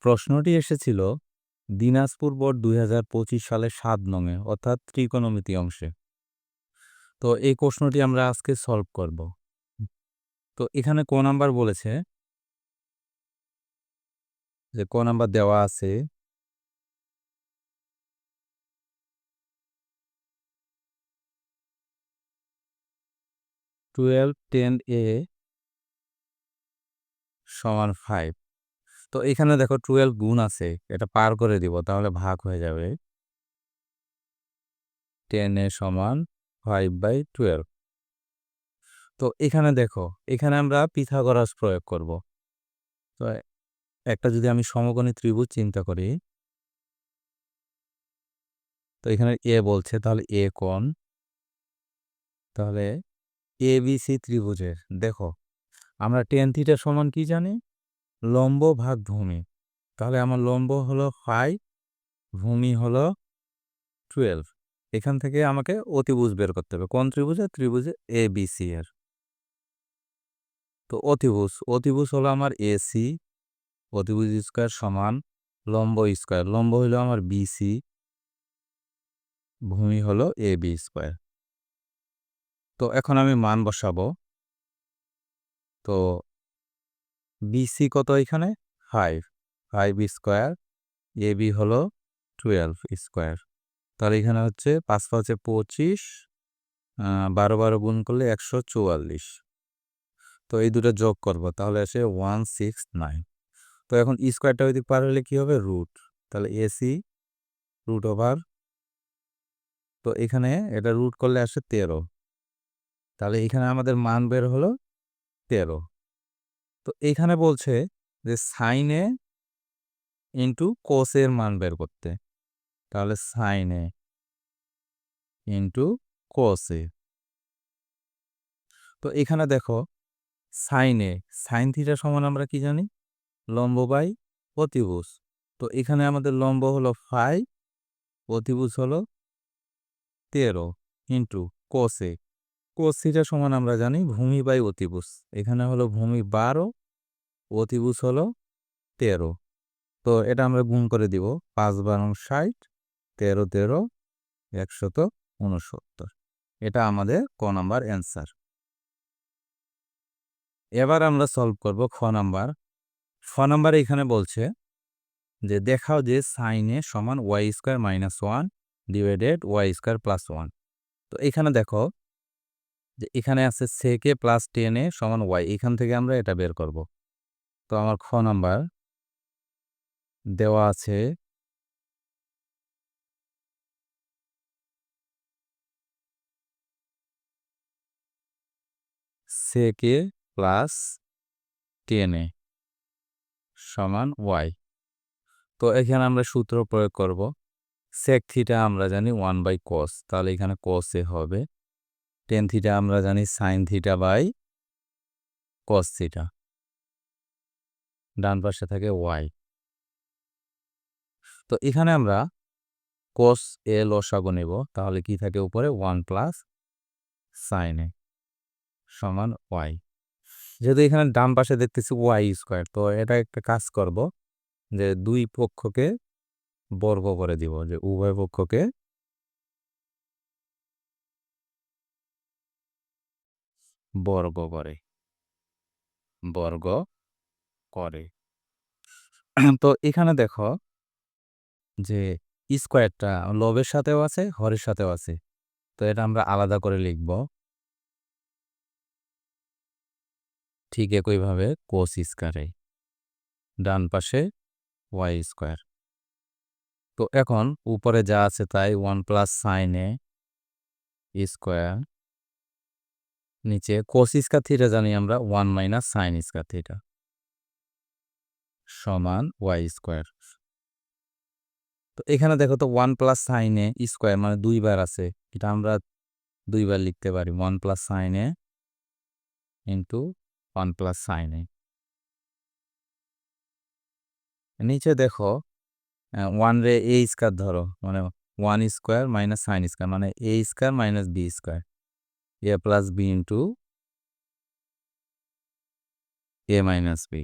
প্রশ্নটি এসেছিল দিনাজপুর বোর্ড ২০২৫ সালের ৭ নংয়ে অর্থাৎ ত্রিকোণমিতি অংশে। তো এই প্রশ্নটি আমরা আজকে সলভ করব। তো এখানে ক নাম্বার বলেছে যে ক নাম্বার দেওয়া আছে টুয়েলভ 10a সমান 5। তো এখানে দেখো 12 গুণ আছে, এটা পার করে দিব তাহলে ভাগ হয়ে যাবে। 10a সমান 5/12। তো এখানে দেখো, এখানে আমরা পিথাগোরাস প্রয়োগ করব। তো একটা যদি আমি সমকোণী ত্রিভুজ চিন্তা করি, তো এখানে এ বলছে, তাহলে এ কোণ, তাহলে এ বি সি ত্রিভুজের দেখো আমরা টেন থিটা সমান কি জানি, লম্ব ভাগ ভূমি। তাহলে আমার লম্ব হলো 5, ভূমি হলো 12। এখান থেকে আমাকে অতিভুজ বের করতে হবে। কোন ত্রিভুজে? ত্রিভুজে এ বি সি এর। তো অতিভুজ হলো আমার এসি, অতিভুজ স্কোয়ার সমান লম্ব স্কোয়ার, লম্ব হলো আমার বিসি, ভূমি হলো এ বি স্কোয়ার। তো এখন আমি মান বসাবো। তো বিসি কত এখানে? 5 স্কোয়ার, এ বি হলো 12 স্কোয়ার। তাহলে এখানে হচ্ছে 5 5 25, 12 গুণ করলে 144। তো এই দুটো যোগ করব, তাহলে আসে 169। তো এখন স্কোয়ারটা ওই দিক পার হলে কী হবে? রুট। তাহলে এসি রুট ওভার, তো এখানে এটা রুট করলে আসে 13। তাহলে এখানে আমাদের মান বের হলো 13। তো এইখানে বলছে যে সাইনে ইন্টু কোসের মান বের করতে। তাহলে সাইনে ইন্টু কোসে। তো এখানে দেখো সাইন থিটা সমান আমরা কি জানি? লম্ব বাই অতিভুজ। তো এখানে আমাদের লম্ব হলো 5, অতিভুজ হলো 13 ইন্টু কোসে। কোস থিটা সমান আমরা জানি ভূমি বাই অতিভুজ। এখানে হলো ভূমি 12, অতিভুজ হলো 13। তো এটা আমরা গুণ করে দিব, 5 × 60, 13 13 169। এটা আমাদের ক নাম্বার অ্যান্সার। এবার আমরা সলভ করব খ নাম্বার। খ নাম্বারে এখানে বলছে যে দেখাও যে সাইন এ সমান Y square minus 1 divided Y square plus 1। তো এখানে দেখো যে এখানে আছে সেকে প্লাস 10a সমান ওয়াই, এখান থেকে আমরা এটা বের করব। তো আমার খ নাম্বার দেওয়া আছে সেকে প্লাস 10a সমান ওয়াই। তো এখানে আমরা সূত্র প্রয়োগ করব। সেক থিটা আমরা জানি 1/cos, তাহলে এখানে cos এ হবে। টেন থিটা আমরা জানি sine theta by cos theta, ডান পাশে থাকে ওয়াই। তো এখানে আমরা cos এ লসাগু নেব, তাহলে কি থাকে উপরে 1 প্লাস সাইন এ সমান ওয়াই। যেহেতু এখানে ডান পাশে দেখতেছি ওয়াই স্কোয়ার, তো এটা একটা কাজ করব যে দুই পক্ষকে বর্গ করে দিব, যে উভয় পক্ষকে বর্গ করে বর্গ করে। তো এখানে দেখো যে স্কোয়ারটা লবের সাথেও আছে, হরের সাথেও আছে। তো এটা আমরা আলাদা করে লিখব। ঠিক একইভাবে কোস স্কোয়ারে ডান পাশে ওয়াই স্কোয়ার। তো এখন উপরে যা আছে তাই 1 প্লাস সাইন এ স্কোয়ার, নিচে কোস স্কোয়ার থিটা জানি আমরা 1 মাইনাস সাইন স্কোয়ার থিটা সমান ওয়াই স্কোয়ার। তো এখানে দেখো তো 1 প্লাস সাইন এ স্কোয়ার মানে দুইবার আছে, এটা আমরা দুইবার লিখতে পারি 1 প্লাস সাইন এ ইন্টু 1 প্লাস সাইন এ। নিচে দেখো 1 রে এ স্কোয়ার ধরো, মানে 1 স্কোয়ার মাইনাস সাইন স্কোয়ার মানে এ স্কোয়ার মাইনাস বি স্কোয়ার, এ প্লাস বি ইন্টু এ মাইনাস বি।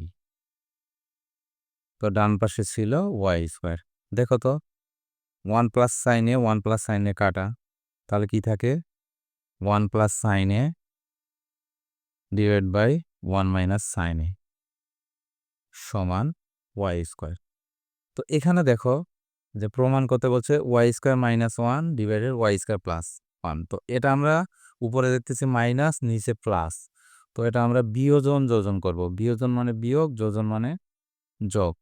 তো ডান পাশে ছিল ওয়াই স্কোয়ার। দেখো তো 1 প্লাস সাইনে 1 প্লাস সাইনে কাটা, তাহলে কি থাকে 1 প্লাস সাইনে ডিভাইড বাই 1 মাইনাস সাইনে সমান ওয়াই স্কোয়ার। তো এখানে দেখো যে প্রমাণ করতে বলছে Y square minus 1 divided Y square plus 1। তো এটা আমরা উপরে দেখতেছি মাইনাস, নিচে প্লাস। তো এটা আমরা বিয়োজন যোজন করব। বিয়োজন মানে বিয়োগ, যোজন মানে যোগ।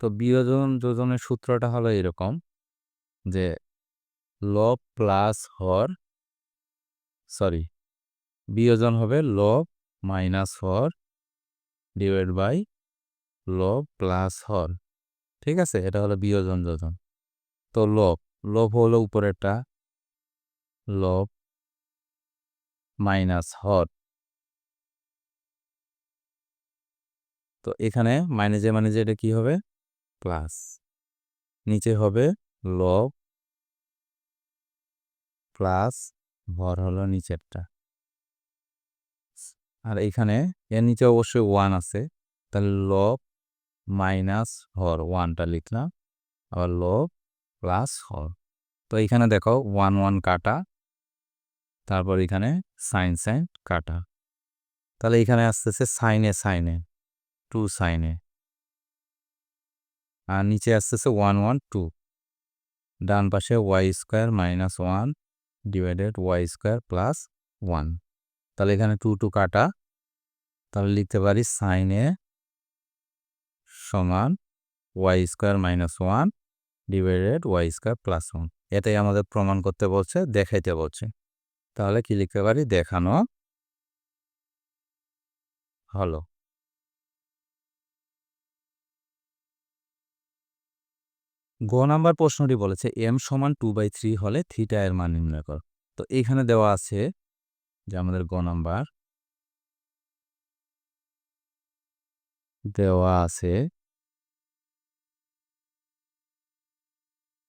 তো বিয়োজন যোজনের সূত্রটা হলো এরকম যে লব প্লাস হর, সরি, বিয়োজন হবে লব মাইনাস হর ডিভাইড বাই লব প্লাস হর। ঠিক আছে, এটা হলো বিয়োজন যোজন। তো লব লব হলো উপরেরটা, লব মাইনাস হর। তো এখানে মাইনাসে এটা কি হবে প্লাস, নিচে হবে লব প্লাস হর হলো নিচেরটা। আর এখানে এর নিচে অবশ্যই 1 আছে, তাহলে লব মাইনাস হর 1টা লিখলাম, আবার লব প্লাস হর। তো এখানে দেখো 1 1 কাটা, তারপর এখানে সাইন সাইন কাটা, তাহলে এখানে আসতেছে সাইনে সাইনে 2 সাইনে, আর নিচে আসতেছে 1 1 2। ডান পাশে Y square minus 1 divided Y square plus 1, তাহলে এখানে 2 2 কাটা, তাহলে লিখতে পারি সাইনে সমান Y square minus 1 divided Y square plus 1। এটাই আমাদের প্রমাণ করতে বলছে, দেখাইতে বলছে। তাহলে কি লিখতে পারি, দেখানো হলো। গ নাম্বার প্রশ্নটি বলেছে এম সমান 2/3 হলে থিটা এর মান নির্ণয় কর। তো এইখানে দেওয়া আছে যে আমাদের গ নাম্বার দেওয়া আছে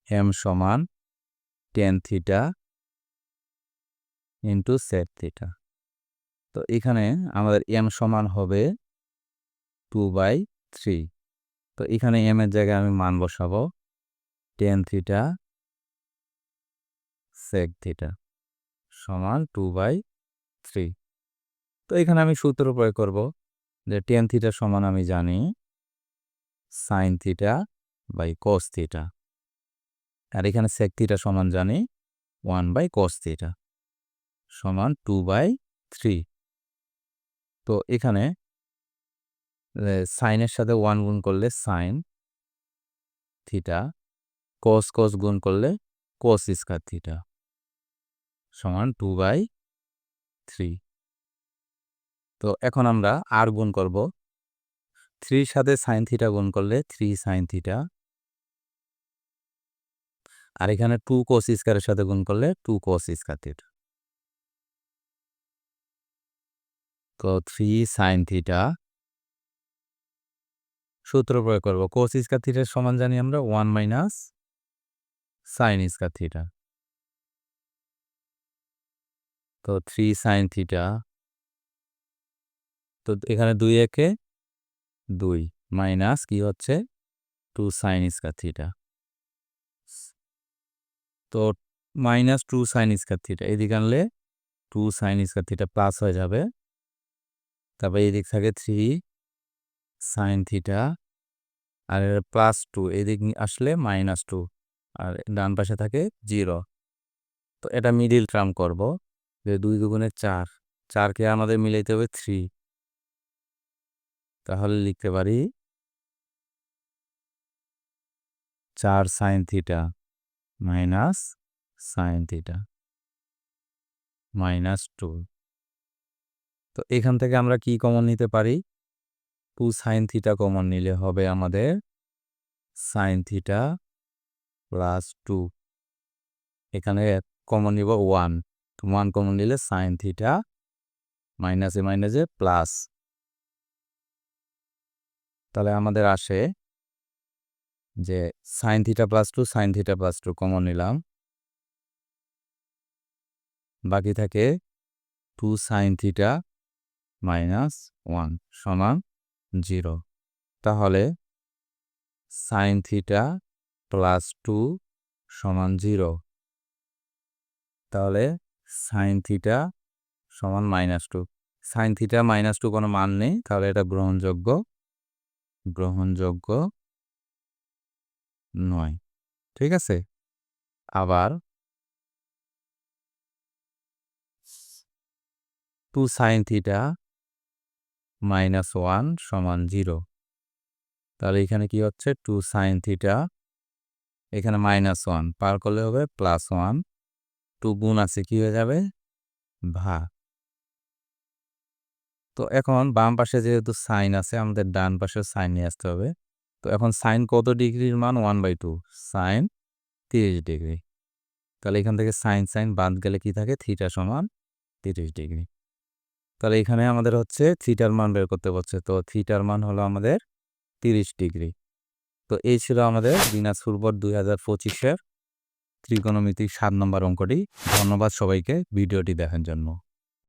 এম সমান tan theta into sec theta. তো এখানে আমাদের এম সমান হবে 2/3। তো এখানে এম এর জায়গায় আমি মান বসাবো tan থিটা sec থিটা সমান 2/3। তো এখানে আমি সূত্র প্রয়োগ করব যে tan থিটা সমান আমি জানি sin theta by cos theta, আর এখানে sec থিটা সমান জানি 1/cos থিটা সমান 2/3। তো এখানে সাইনের সাথে 1 গুণ করলে সাইন থিটা, cos cos গুণ করলে cos স্কয়ার থিটা সমান 2/3। তো এখন আমরা আর গুণ করব, 3 সাথে সাইন থিটা গুণ করলে 3 সাইন থিটা, আর এখানে 2 cos স্কয়ারের সাথে গুণ করলে 2 cos স্কয়ার থিটা। তো 3 সাইন থিটা, সূত্র প্রয়োগ করব cos স্কয়ার থিটার সমান জানি আমরা 1 মাইনাস সাইন স্কয়ার থিটা। তো 3 সাইন থিটা, তো এখানে 2 একে 2 মাইনাস কি হচ্ছে 2 সাইন স্কয়ার থিটা। তো মাইনাস 2 সাইন স্কয়ার থিটা এদিকে আনলে 2 সাইন স্কয়ার থিটা প্লাস হয়ে যাবে, তারপর এদিক থাকে 3 সাইন থিটা, আর প্লাস 2 এদিক আসলে মাইনাস 2, আর ডান পাশে থাকে 0। তো এটা মিডিল টার্ম করব যে 2 দুগুণে 4, 4কে আমাদের মিলাইতে হবে 3, তাহলে লিখতে পারি 4 sine theta minus sine theta minus 2। তো এখান থেকে আমরা কি কমন নিতে পারি, 2 সাইন থিটা কমন নিলে হবে আমাদের সাইন থিটা প্লাস 2। এখানে কমন নিব 1, 1 কমন নিলে সাইন থিটা মাইনাসে প্লাস, তাহলে আমাদের আসে যে sine theta plus 2 sine theta plus 2 common নিলাম, বাকি থাকে 2 সাইন থিটা মাইনাস 1 সমান 0। তাহলে সাইন থিটা +2 সমান 0। তাহলে সাইন থিটা সমান -2। সাইন থিটা -2 কোনো মান নেই, তাহলে এটা গ্রহণযোগ্য নয়। ঠিক আছে, আবার 2 সাইন থিটা -1 সমান 0। তাহলে এখানে কি হচ্ছে 2 সাইন থিটা, এখানে -1 পার করলে হবে +1, 2 গুণ আছে কি হয়ে যাবে ভাগ। তো এখন বাম পাশে যেহেতু সাইন আছে, আমাদের ডান পাশে সাইন নিয়ে আসতে হবে। তো এখন সাইন কত ডিগ্রির মান? 1/2, সাইন 30 ডিগ্রি। তাহলে এখান থেকে সাইন বাদ গেলে কি থাকে? থিটা সমান 30 ডিগ্রি। তাহলে এখানে আমাদের হচ্ছে থিটার মান বের করতে বলছে। তো থিটার মান হলো আমাদের 30 ডিগ্রি। তো এই ছিল আমাদের দিনাজপুর বোর্ড 2025-এর ত্রিকোণমিতিক 7 নম্বর অঙ্কটি। ধন্যবাদ সবাইকে ভিডিওটি দেখার জন্য।